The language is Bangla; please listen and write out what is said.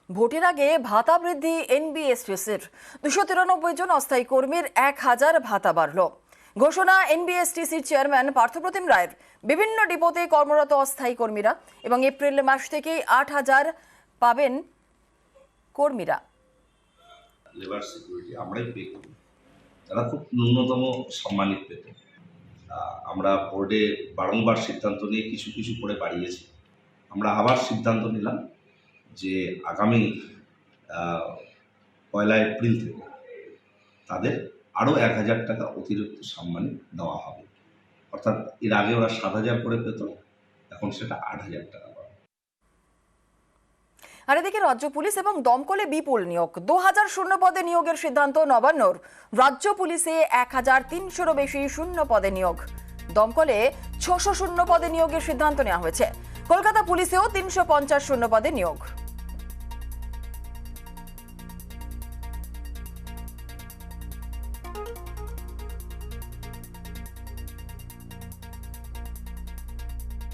ভোটের আগে ভাতা বৃদ্ধি এনবিএসটিসির 293 জন অস্থায়ী কর্মীর 1000 ভাতা বাড়ল। ঘোষণা এনবিএসটিসির চেয়ারম্যান পার্থপ্রতিম রায়ের। বিভিন্ন ডিপোতে কর্মরত অস্থায়ী কর্মীরা এবং এপ্রিল মাস থেকে 8000 পাবেন কর্মীরা। লেবার সিকিউরিটি আমরাই পে করি, তারা খুব ন্যূনতম সম্মানিত পেত। আমরা বোর্ডে বারংবার সিদ্ধান্ত নিয়ে কিছু কিছু করে বাড়িয়েছি। আমরা আবার সিদ্ধান্ত নিলাম যে আগামী 1 এপ্রিল থেকে তাদের আরও 1000 টাকা অতিরিক্ত সম্মানী দেওয়া হবে। অর্থাৎ এর আগে ওরা 7000 করে পেত, এখন সেটা 8000 টাকা পাবে। আর এদিকে রাজ্য পুলিশ এবং দমকলে বিপুল নিয়োগ, 2000 শূন্য পদে নিয়োগের সিদ্ধান্ত নবান্নর। রাজ্য পুলিশে 1300-এরও বেশি শূন্য পদে নিয়োগ। দমকলে 600 শূন্য পদে নিয়োগের সিদ্ধান্ত নেওয়া হয়েছে। কলকাতা পুলিশেও 350 শূন্য পদে নিয়োগ।